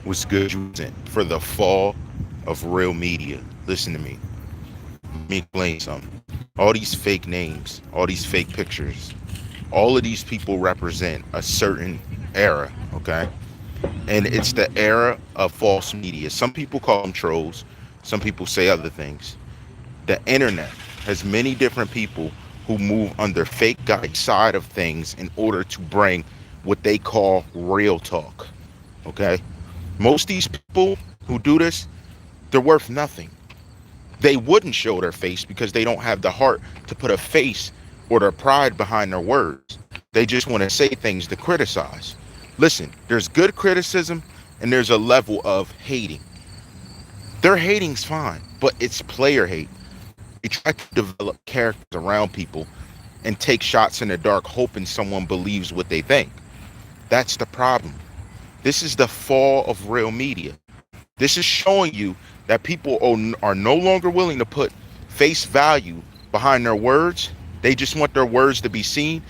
What's good, you for the fall of real media? Listen to me. Let me explain something. All these fake names, all these fake pictures, all of these people represent a certain era, okay? And it's the era of false media. Some people call them trolls, some people say other things. The internet has many different people who move under fake guide side of things in order to bring what they call real talk, okay? Most of these people who do this, they're worth nothing. They wouldn't show their face because they don't have the heart to put a face or their pride behind their words. They just want to say things to criticize. Listen, there's good criticism and there's a level of hating. Their hating's fine, but it's player hate. They try to develop characters around people and take shots in the dark hoping someone believes what they think. That's the problem. This is the fall of real media. This is showing you that people are no longer willing to put face value behind their words. They just want their words to be seen,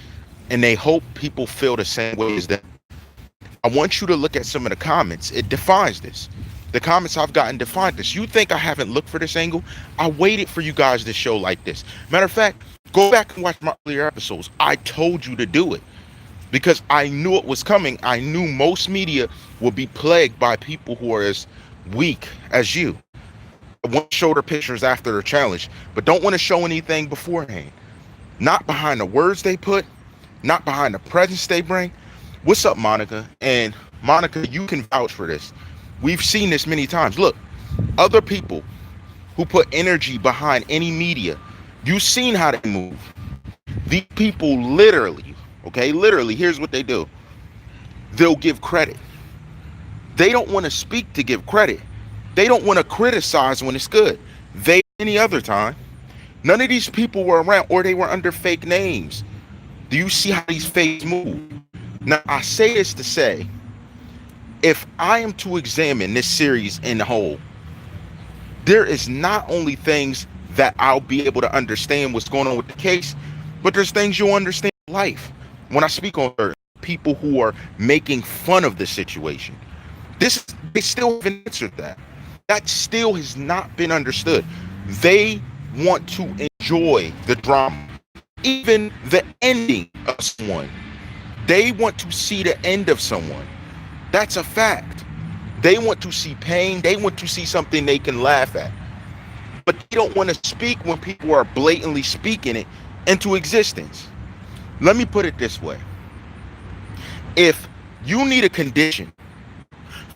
and they hope people feel the same way as them. I want you to look at some of the comments. It defines this. The comments I've gotten define this. You think I haven't looked for this angle? I waited for you guys to show like this. Matter of fact, go back and watch my earlier episodes. I told you to do it because I knew it was coming. I knew most media will be plagued by people who are as weak as you. I want to show their pictures after their challenge, but don't want to show anything beforehand. Not behind the words they put, not behind the presence they bring. What's up, Monica? And Monica, you can vouch for this. We've seen this many times. Look, other people who put energy behind any media, you've seen how they move. These people literally, okay, literally, here's what they do. They'll give credit. They don't want to speak to give credit. They don't want to criticize when it's good. They, any other time, none of these people were around or they were under fake names. Do you see how these fakes move? Now, I say this to say, if I am to examine this series in whole, there is not only things that I'll be able to understand what's going on with the case, but there's things you'll understand in life. When I speak on people who are making fun of the situation, they still haven't answered that. That still has not been understood. They want to enjoy the drama, even the ending of someone. They want to see the end of someone. That's a fact. They want to see pain. They want to see something they can laugh at. But they don't want to speak when people are blatantly speaking it into existence. Let me put it this way. If you need a condition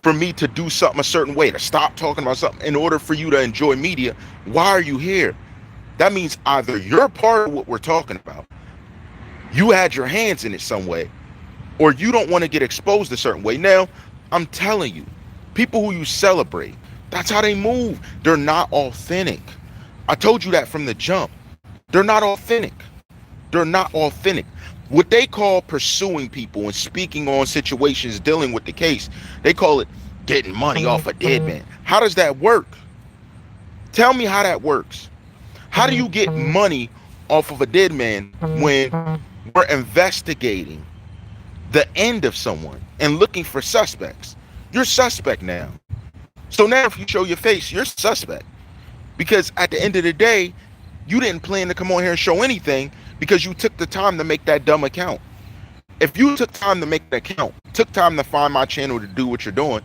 for me to do something a certain way, to stop talking about something in order for you to enjoy media, why are you here? That means either you're part of what we're talking about, you had your hands in it some way, or you don't want to get exposed a certain way. Now, I'm telling you, people who you celebrate, that's how they move. They're not authentic. I told you that from the jump. They're not authentic. They're not authentic. What they call pursuing people and speaking on situations dealing with the case, they call it getting money off a dead man. How does that work? Tell me how that works. How do you get money off of a dead man when we're investigating the end of someone and looking for suspects? You're suspect now. So now if you show your face, you're suspect. Because at the end of the day, you didn't plan to come on here and show anything because you took the time to make that dumb account. If you took time to make that account, took time to find my channel to do what you're doing,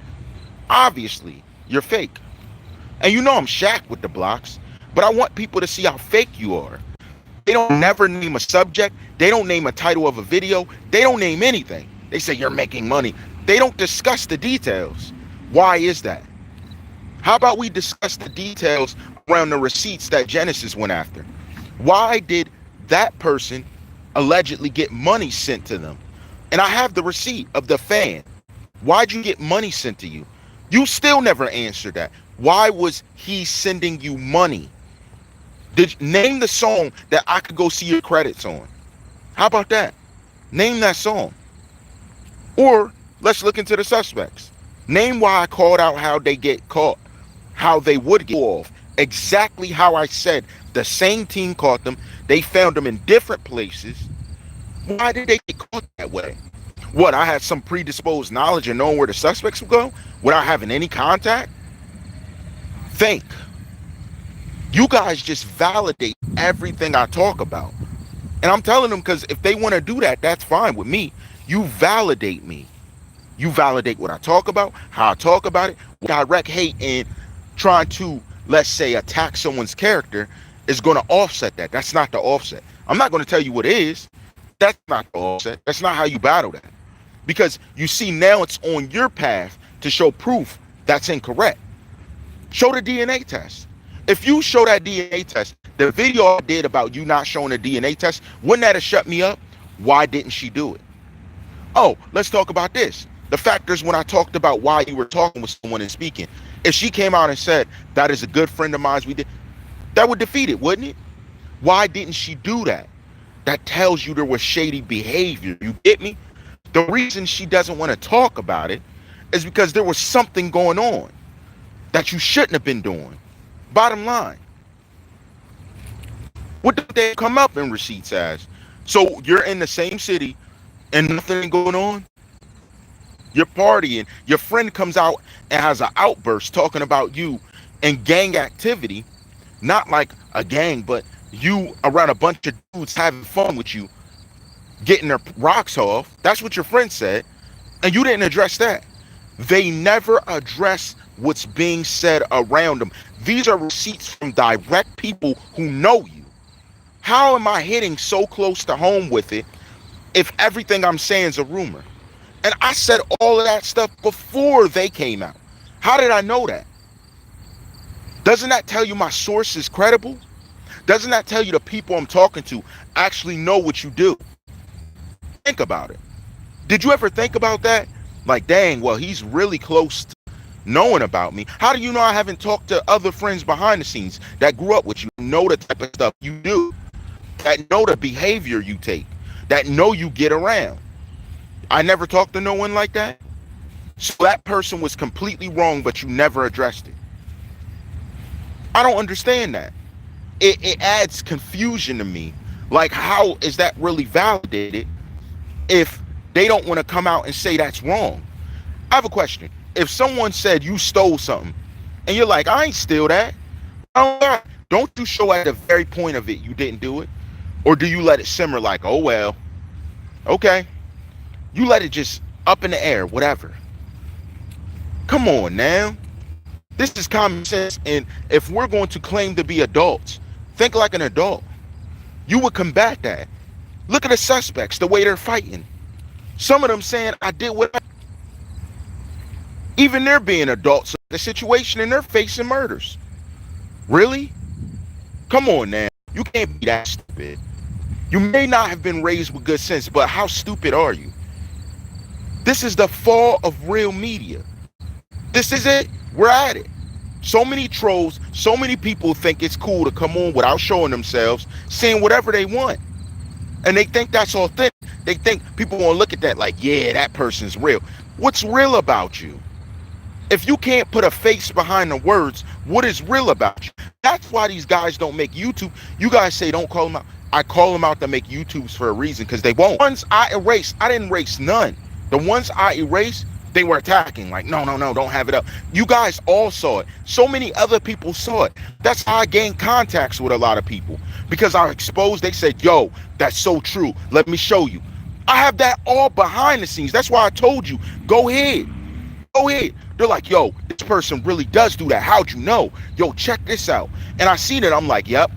obviously you're fake. And you know I'm Shaq with the blocks, but I want people to see how fake you are. They don't never name a subject. They don't name a title of a video. They don't name anything. They say you're making money. They don't discuss the details. Why is that? How about we discuss the details around the receipts that Genesis went after? Why did that person allegedly get money sent to them? And I have the receipt of the fan. Why'd you get money sent to you? You still never answered that. Why was he sending you money? Name the song that I could go see your credits on. How about that? Name that song. Or let's look into the suspects. Name why I called out how they get caught, how they would get off. Exactly how I said. The same team caught them. They found them in different places. Why did they get caught that way? What, I had some predisposed knowledge and knowing where the suspects would go without having any contact? Think. You guys just validate everything I talk about. And I'm telling them because if they want to do that, that's fine with me. You validate me. You validate what I talk about, how I talk about it. Direct hate and trying to, let's say, attack someone's character is going to offset that. That's not the offset. I'm not going to tell you what it is. That's not the offset. That's not how you battle that. Because you see now it's on your path to show proof that's incorrect. Show the DNA test. If you show that DNA test, the video I did about you not showing a DNA test, wouldn't that have shut me up? Why didn't she do it? Oh, let's talk about this. The factors when I talked about why you were talking with someone and speaking. If she came out and said, that is a good friend of mine, we did, that would defeat it, wouldn't it? Why didn't she do that? That tells you there was shady behavior. You get me? The reason she doesn't want to talk about it is because there was something going on that you shouldn't have been doing. Bottom line. What did they come up in receipts as? So you're in the same city and nothing going on? You're partying. Your friend comes out and has an outburst talking about you and gang activity. Not like a gang, but you around a bunch of dudes having fun with you, getting their rocks off. That's what your friend said. And you didn't address that. They never address what's being said around them. These are receipts from direct people who know you. How am I hitting so close to home with it if everything I'm saying is a rumor? And I said all of that stuff before they came out. How did I know that? Doesn't that tell you my source is credible? Doesn't that tell you the people I'm talking to actually know what you do? Think about it. Did you ever think about that? Like, dang, well, he's really close to knowing about me. How do you know I haven't talked to other friends behind the scenes that grew up with you, know the type of stuff you do, that know the behavior you take, that know you get around? I never talked to no one like that. So that person was completely wrong, but you never addressed it. I don't understand that. It adds confusion to me. Like, how is that really validated if they don't want to come out and say that's wrong? I have a question. If someone said you stole something and you're like, I ain't steal that, don't you show at the very point of it you didn't do it? Or do you let it simmer like, oh, well, okay. You let it just up in the air, whatever. Come on now. This is common sense. And if we're going to claim to be adults, think like an adult. You would combat that. Look at the suspects, the way they're fighting. Some of them saying, I did what I... Even they're being adults in the situation and they're facing murders. Really? Come on now. You can't be that stupid. You may not have been raised with good sense, but how stupid are you? This is the fall of real media. This is it. We're at it. So many trolls, so many people think it's cool to come on without showing themselves, saying whatever they want. And they think that's authentic. They think people want to look at that like, yeah, that person's real. What's real about you? If you can't put a face behind the words, what is real about you? That's why these guys don't make YouTube. You guys say don't call them out. I call them out to make YouTubes for a reason, because they won't. The ones I erased, I didn't erase none. The ones I erased, they were attacking. Like, no, don't have it up. You guys all saw it. So many other people saw it. That's how I gained contacts with a lot of people. Because I exposed, they said, yo, that's so true. Let me show you. I have that all behind the scenes. That's why I told you, go ahead. Go ahead. They're like, yo, this person really does do that. How'd you know? Yo, check this out. And I seen it. I'm like, yep,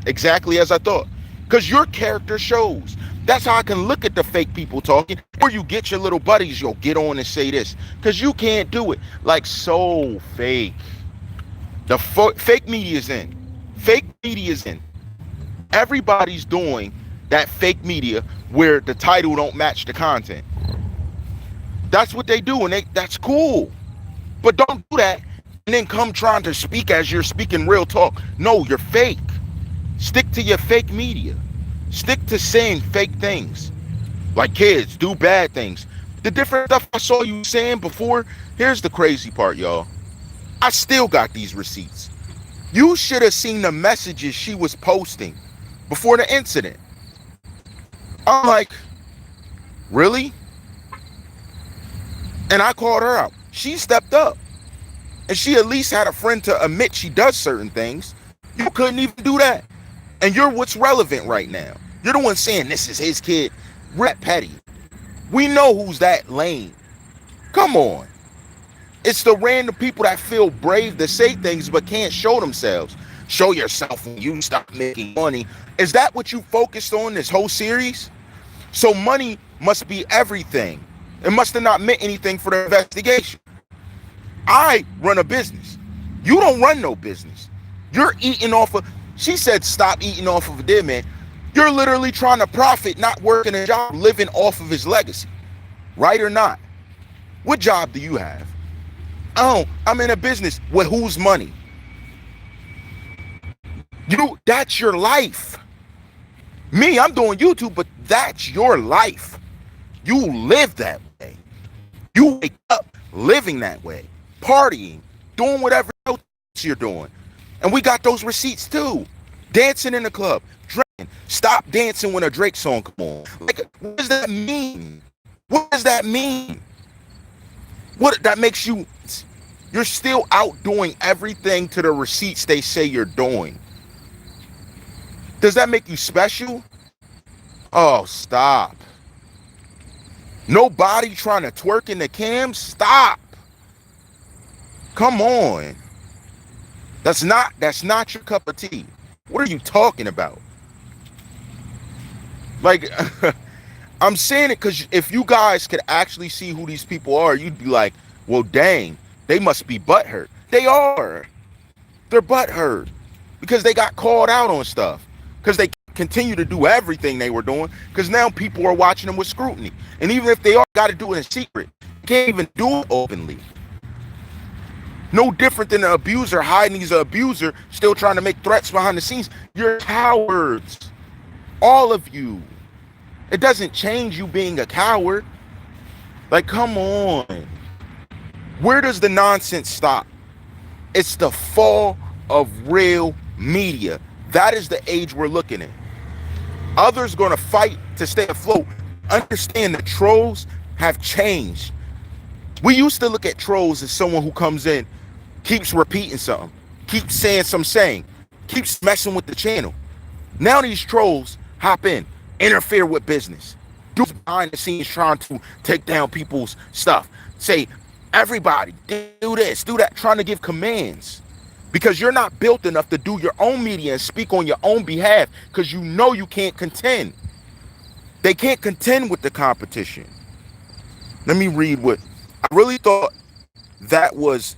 exactly as I thought. Because your character shows. That's how I can look at the fake people talking. Or you get your little buddies, yo, get on and say this. Because you can't do it. Like, so fake. The fake media is in. Fake media is in. Everybody's doing that fake media where the title don't match the content. That's what they do, and that's cool. But don't do that and then come trying to speak as you're speaking real talk. No, you're fake. Stick to your fake media. Stick to saying fake things. Like kids do bad things. The different stuff I saw you saying before, here's the crazy part, y'all. I still got these receipts. You should have seen the messages she was posting before the incident. I'm like, really? And I called her out. She stepped up. And she at least had a friend to admit she does certain things. You couldn't even do that. And you're what's relevant right now. You're the one saying this is his kid. Rep petty. We know who's that lame. Come on. It's the random people that feel brave to say things but can't show themselves. Show yourself when you stop making money. Is that what you focused on this whole series? So money must be everything. It must have not meant anything for the investigation. I run a business. You don't run no business. You're eating off of, she said stop eating off of a dead man. You're literally trying to profit, not working a job, living off of his legacy. Right or not? What job do you have? Oh, I'm in a business with whose money? That's your life. Me, I'm doing YouTube, but that's your life. You live that way. You wake up living that way, partying, doing whatever else you're doing. And we got those receipts too. Dancing in the club, drinking. Stop dancing when a Drake song come on. Like, what does that mean? What does that mean? What that makes you, you're still out doing everything to the receipts they say you're doing. Does that make you special? Oh, stop. Nobody trying to twerk in the cam? Stop. Come on. That's not your cup of tea. What are you talking about? Like, I'm saying it because if you guys could actually see who these people are, you'd be like, well, dang, they must be butthurt. They are. They're butthurt because they got called out on stuff. Because they continue to do everything they were doing. Because now people are watching them with scrutiny. And even if they are, got to do it in secret. Can't even do it openly. No different than an abuser hiding he's an abuser, still trying to make threats behind the scenes. You're cowards. All of you. It doesn't change you being a coward. Like, come on. Where does the nonsense stop? It's the fall of real media. That is the age we're looking at. Others going to fight to stay afloat. Understand that trolls have changed. We used to look at trolls as someone who comes in, keeps repeating something, keeps saying some saying, keeps messing with the channel. Now these trolls hop in, interfere with business, do behind the scenes trying to take down people's stuff, say, everybody, do this, do that, trying to give commands. Because you're not built enough to do your own media and speak on your own behalf because you know you can't contend. They can't contend with the competition. Let me read what I really thought that was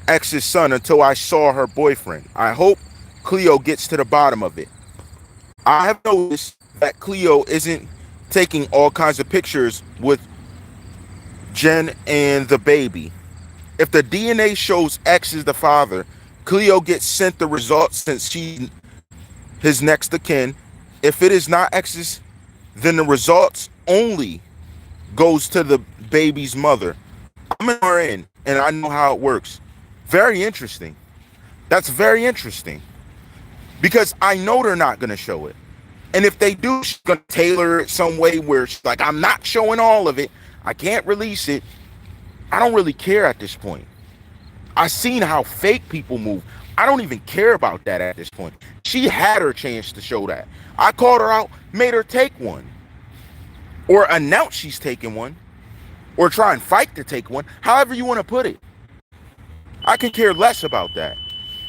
X's son until I saw her boyfriend. I hope Cleo gets to the bottom of it. I have noticed that Cleo isn't taking all kinds of pictures with Jen and the baby. If the DNA shows X is the father, Cleo gets sent the results since she's his next of kin. If it is not X's, then the results only goes to the baby's mother. I'm an RN and I know how it works. Very interesting. That's very interesting. Because I know they're not going to show it. And if they do, she's going to tailor it some way where she's like, I'm not showing all of it. I can't release it. I don't really care at this point. I've seen how fake people move. I don't even care about that at this point. She had her chance to show that. I called her out, made her take one. Or announce she's taking one. Or try and fight to take one. However you want to put it. I can care less about that.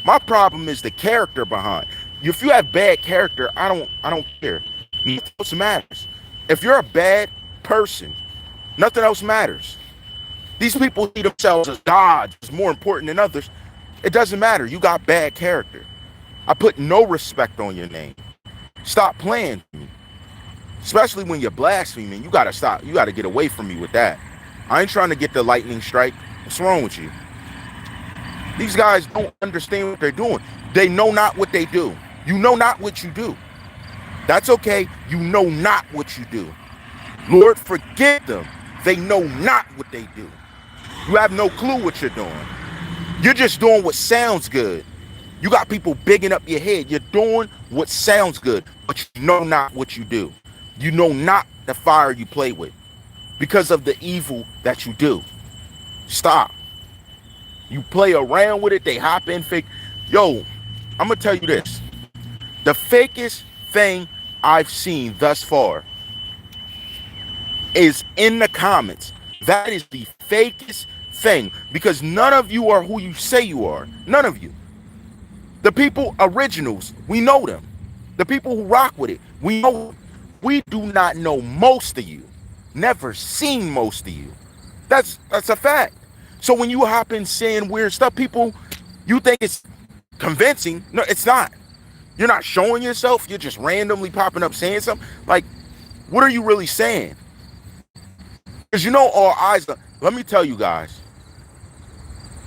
My problem is the character behind. If you have bad character, I don't care. Nothing else matters. If you're a bad person, nothing else matters. These people see themselves as gods, as more important than others. It doesn't matter. You got bad character. I put no respect on your name. Stop playing me. Especially when you're blaspheming. You gotta stop. You gotta get away from me with that. I ain't trying to get the lightning strike. What's wrong with you? These guys don't understand what they're doing. They know not what they do. You know not what you do. That's okay. You know not what you do. Lord, forgive them. They know not what they do. You have no clue what you're doing. You're just doing what sounds good. You got people bigging up your head. You're doing what sounds good, but you know not what you do. You know not the fire you play with. because of the evil that you do. Stop. You play around with it, they hop in fake. Yo, I'm gonna tell you this. The fakest thing I've seen thus far is in the comments. That is the fakest thing because none of you are who you say you are. None of you. The people originals, we know them. The people who rock with it, we know them. We do not know most of you. Never seen most of you. That's a fact. So when you hop in saying weird stuff, people, you think it's convincing. No, it's not. You're not showing yourself. You're just randomly popping up saying something. Like, what are you really saying? Because you know all eyes are, let me tell you guys,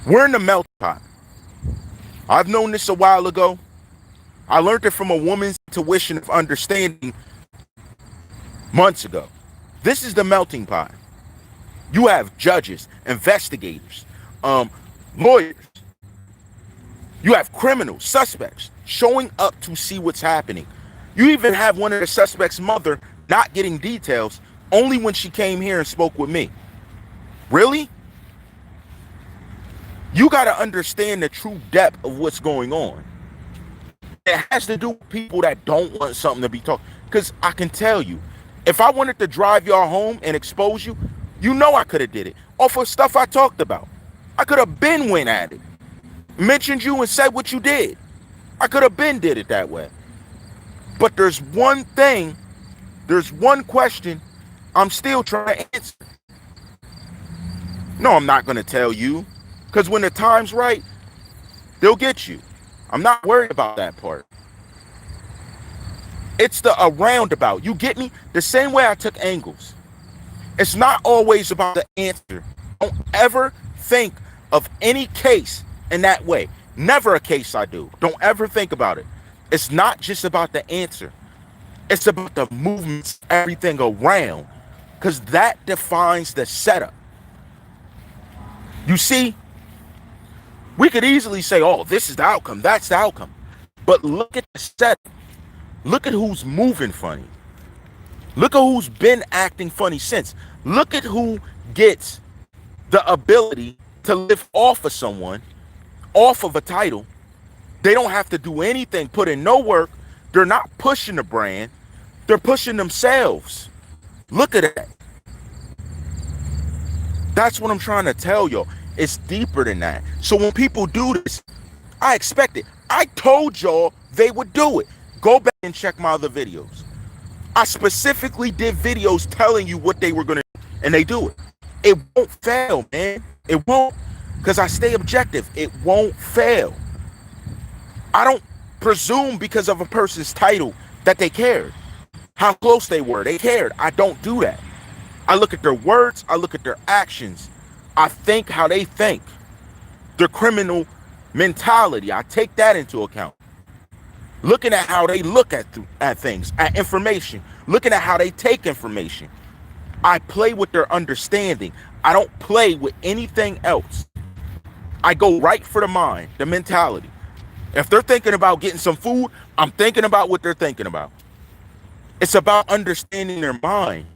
we're in the melting pot. I've known this a while ago. I learned it from a woman's intuition of understanding months ago. This is the melting pot. You have judges, investigators, lawyers. You have criminals, suspects showing up to see what's happening. You even have one of the suspects' mother not getting details only when she came here and spoke with me. Really? You got to understand the true depth of what's going on. It has to do with people that don't want something to be talked. Because I can tell you, if I wanted to drive y'all home and expose you, you know I could have did it off of stuff I talked about. I could have been went at it, mentioned you and said what you did. I could have been did it that way. But there's one thing, there's one question I'm still trying to answer. No, I'm not going to tell you, because when the time's right, they'll get you. I'm not worried about that part. It's the roundabout. You get me? The same way I took angles. It's not always about the answer. Don't ever think of any case in that way. Never a case I do. Don't ever think about it. It's not just about the answer. It's about the movements, everything around, because that defines the setup. You see, we could easily say, oh, this is the outcome, that's the outcome. But look at the setup. Look at who's moving funny. Look at who's been acting funny since. Look at who gets the ability to live off of someone, off of a title. They don't have to do anything, put in no work. They're not pushing the brand. They're pushing themselves. Look at that. That's what I'm trying to tell y'all. It's deeper than that. So when people do this, I expect it. I told y'all they would do it. Go back and check my other videos. I specifically did videos telling you what they were going to do, and they do it. It won't fail, man. It won't, because I stay objective. It won't fail. I don't presume because of a person's title that they cared. How close they were. They cared. I don't do that. I look at their words. I look at their actions. I think how they think. Their criminal mentality. I take that into account. Looking at how they look at things, at information. Looking at how they take information. I play with their understanding. I don't play with anything else. I go right for the mind, the mentality. If they're thinking about getting some food, I'm thinking about what they're thinking about. It's about understanding their mind.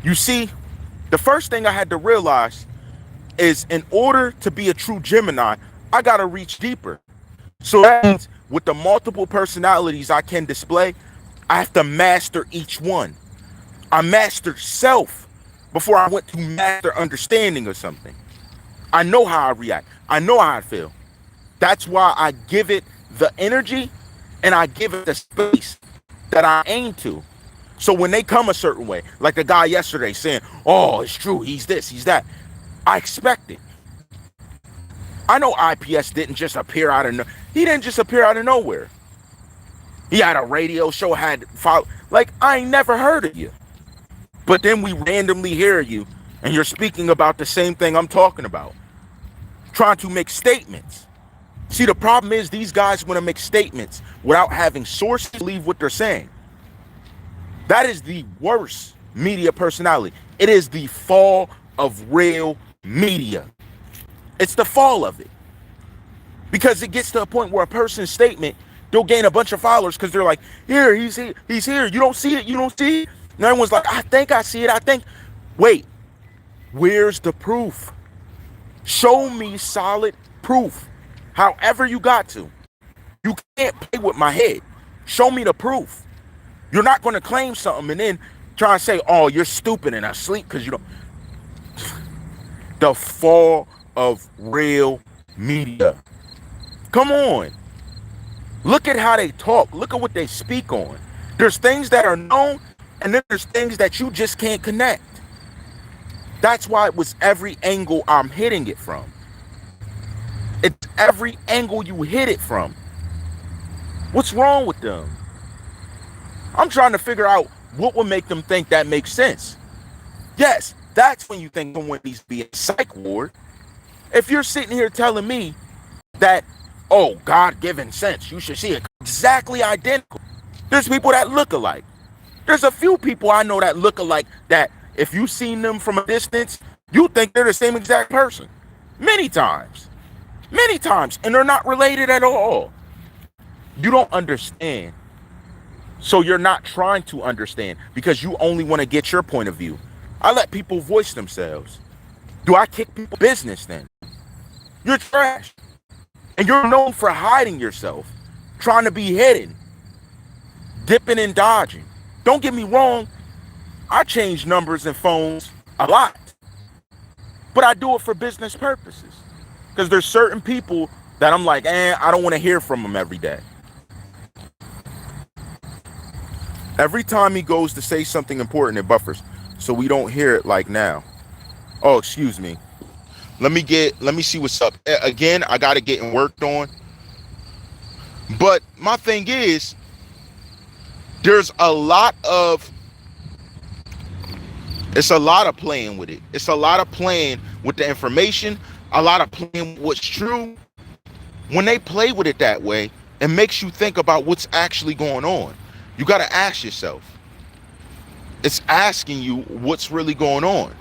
You see, the first thing I had to realize is in order to be a true Gemini, I got to reach deeper. So that means with the multiple personalities I can display, I have to master each one. I mastered self before I went to master understanding of something. I know how I react. I know how I feel. That's why I give it the energy and I give it the space that I aim to. So when they come a certain way, like the guy yesterday saying, oh, it's true, he's this, he's that, I expect it. I know IPS didn't just appear out of he didn't just appear out of nowhere. He had a radio show, had follow, like I ain't never heard of you. But then we randomly hear you and you're speaking about the same thing I'm talking about. Trying to make statements. See, the problem is these guys want to make statements without having sources to believe what they're saying. That is the worst media personality. It is the fall of real media. It's the fall of it. Because it gets to a point where a person's statement, they'll gain a bunch of followers because they're like, here, he's here, he's here. You don't see it, you don't see it. And everyone's like, I think I see it, I think. Wait, where's the proof? Show me solid proof. However you got to. You can't play with my head. Show me the proof. You're not going to claim something and then try and say, oh, you're stupid and asleep because you don't. The fall of real media. Come on. Look at how they talk. Look at what they speak on. There's things that are known, and then there's things that you just can't connect. That's why it was every angle I'm hitting it from. It's every angle you hit it from. What's wrong with them? I'm trying to figure out what would make them think that makes sense. Yes, that's when you think someone needs to be a psych ward. If you're sitting here telling me that, oh, God-given sense, you should see it exactly identical. There's people that look alike. There's a few people I know that look alike that if you've seen them from a distance, you think they're the same exact person. Many times. Many times. And they're not related at all. You don't understand. So you're not trying to understand because you only want to get your point of view. I let people voice themselves. Do I kick people's business then? You're trash. And you're known for hiding yourself, trying to be hidden, dipping and dodging. Don't get me wrong, I change numbers and phones a lot. But I do it for business purposes. Because there's certain people that I'm like, I don't want to hear from them every day. Every time he goes to say something important, it buffers. So we don't hear it like now. Oh, excuse me. Let me see what's up. Again, I got it getting worked on. But my thing is, it's a lot of playing with it. It's a lot of playing with the information, a lot of playing with what's true. When they play with it that way, it makes you think about what's actually going on. You got to ask yourself. It's asking you what's really going on.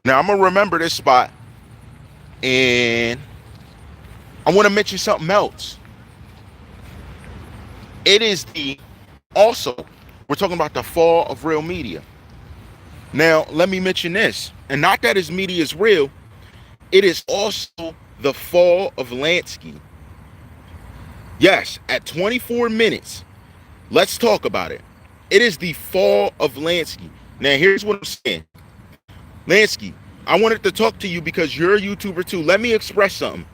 Now, I'm going to remember this spot, and I want to mention something else. It is we're talking about the fall of real media. Now, let me mention this, and not that his media is real, it is also the fall of Lansky. Yes, at 24 minutes, let's talk about it. It is the fall of Lansky. Now, here's what I'm saying. Lansky, I wanted to talk to you because you're a YouTuber too. Let me express something.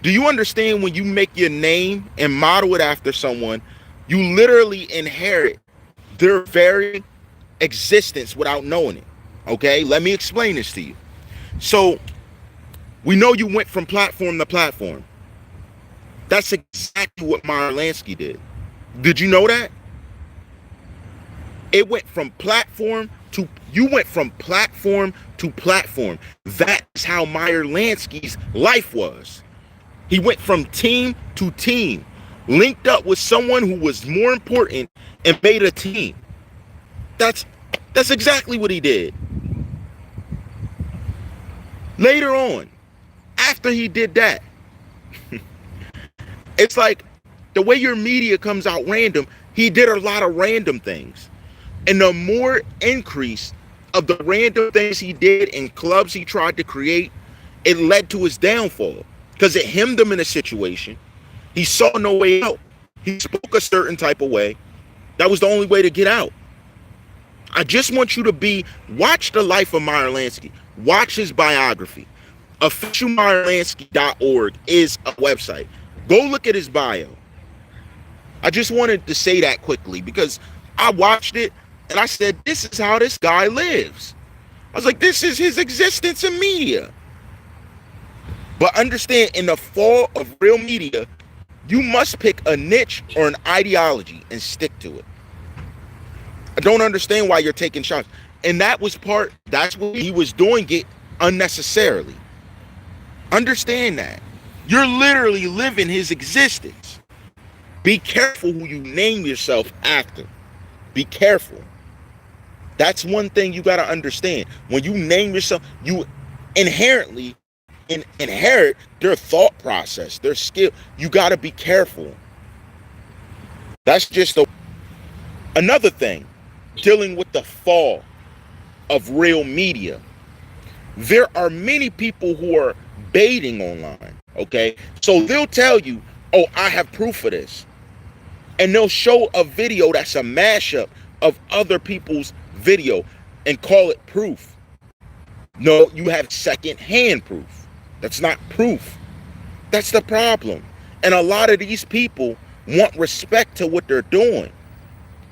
Do you understand when you make your name and model it after someone, you literally inherit their very existence without knowing it? Okay, let me explain this to you. So, we know you went from platform to platform. That's exactly what Meyer Lansky did. Did you know that? It went from platform to, you went from platform to platform. That's how Meyer Lansky's life was. He went from team to team, linked up with someone who was more important and made a team. That's exactly what he did. Later on, after he did that, it's like the way your media comes out random, he did a lot of random things. And the more increase of the random things he did and clubs he tried to create, it led to his downfall because it hemmed him in a situation. He saw no way out. He spoke a certain type of way. That was the only way to get out. I just want you to watch the life of Meyer Lansky. Watch his biography. Officialmeyerlansky.org is a website. Go look at his bio. I just wanted to say that quickly because I watched it and I said, this is how this guy lives. I was like, this is his existence in media. But understand, in the fall of real media, you must pick a niche or an ideology and stick to it. I don't understand why you're taking shots. And that's what he was doing it unnecessarily. Understand that. You're literally living his existence. Be careful who you name yourself after. Be careful. That's one thing you got to understand. When you name yourself, you inherently inherit their thought process, their skill. You got to be careful. That's just another thing. Dealing with the fall. of real media. There are many people who are baiting online, okay? So they'll tell you, oh, I have proof of this. And they'll show a video that's a mashup of other people's video and call it proof. No, you have second-hand proof. That's not proof. That's the problem. And a lot of these people want respect to what they're doing.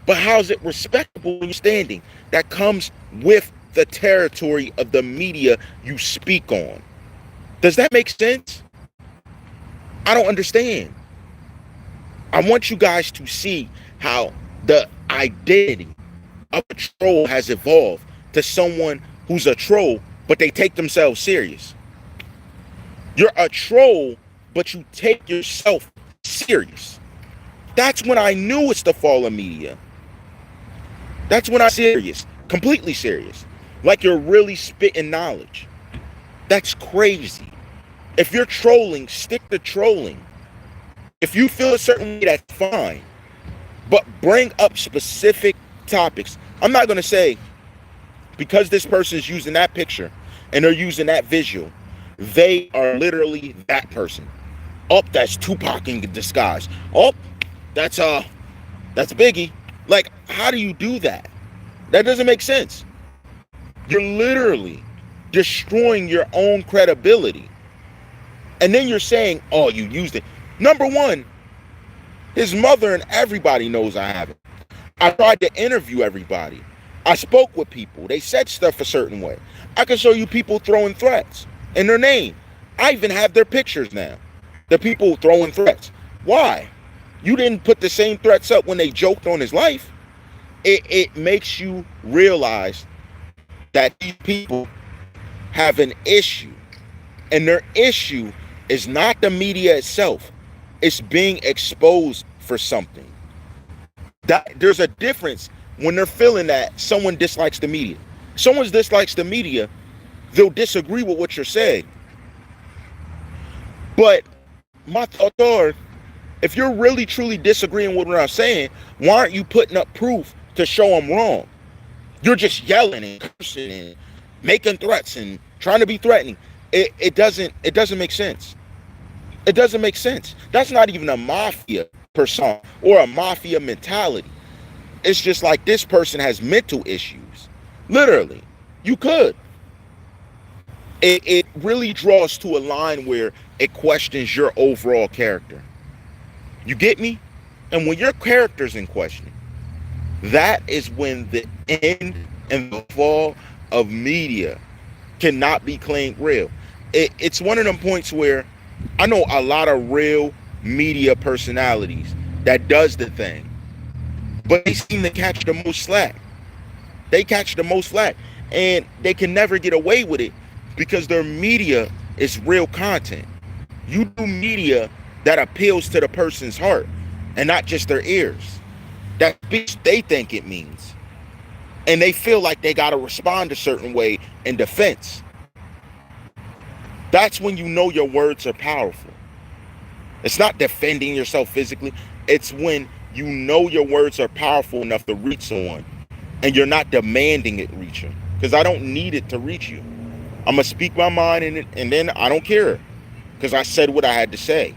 But how's it respectable when you're standing? That comes with the territory of the media you speak on. Does that make sense? I don't understand. I want you guys to see how the identity of a troll has evolved to someone who's a troll, but they take themselves serious. You're a troll, but you take yourself serious. That's when I knew it's the fall of media. That's when I'm serious, completely serious. Like you're really spitting knowledge. That's crazy. If you're trolling, stick to trolling. If you feel a certain way, that's fine. But bring up specific topics. I'm not going to say, because this person is using that picture and they're using that visual, they are literally that person. Oh, that's Tupac in disguise. Oh, that's Biggie. Like, how do you do that? That doesn't make sense. You're literally destroying your own credibility. And then you're saying, oh, you used it. Number one, his mother and everybody knows I haven't. I tried to interview everybody. I spoke with people. They said stuff a certain way. I can show you people throwing threats in their name. I even have their pictures now. The people throwing threats. Why? You didn't put the same threats up when they joked on his life. It makes you realize that these people have an issue. And their issue is not the media itself. It's being exposed for something. There's a difference when they're feeling that someone dislikes the media. Someone dislikes the media, they'll disagree with what you're saying. But my thoughts are, if you're really truly disagreeing with what I'm saying, why aren't you putting up proof to show I'm wrong? You're just yelling and cursing and making threats and trying to be threatening. It doesn't make sense. It doesn't make sense. That's not even a mafia persona or a mafia mentality. It's just like this person has mental issues. Literally. You could. It really draws to a line where it questions your overall character. You get me? And when your character's in question, that is when the end and the fall of media cannot be claimed real. It's one of them points where I know a lot of real media personalities that does the thing, but they seem to catch the most slack. They catch the most slack, and they can never get away with it because their media is real content. You do media that appeals to the person's heart and not just their ears. That speech they think it means. And they feel like they got to respond a certain way in defense. That's when you know your words are powerful. It's not defending yourself physically. It's when you know your words are powerful enough to reach someone and you're not demanding it reach you. Because I don't need it to reach you. I'm going to speak my mind and then I don't care because I said what I had to say.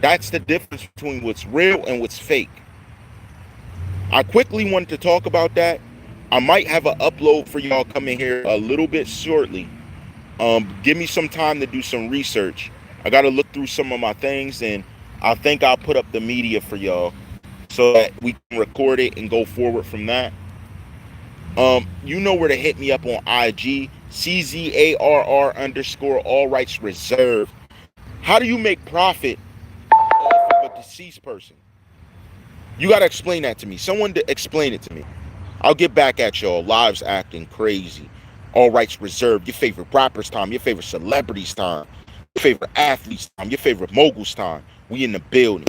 That's the difference between what's real and what's fake. I quickly wanted to talk about that. I might have an upload for y'all coming here a little bit shortly. Give me some time to do some research. I got to look through some of my things, and I think I'll put up the media for y'all so that we can record it and go forward from that. You know where to hit me up on IG, CZARR_ all rights reserved. How do you make profit off of a deceased person? You got to explain that to me. Someone to explain it to me. I'll get back at y'all. Lives acting crazy. All rights reserved. Your favorite rappers time. Your favorite celebrities time. Your favorite athletes time. Your favorite moguls time. We in the building.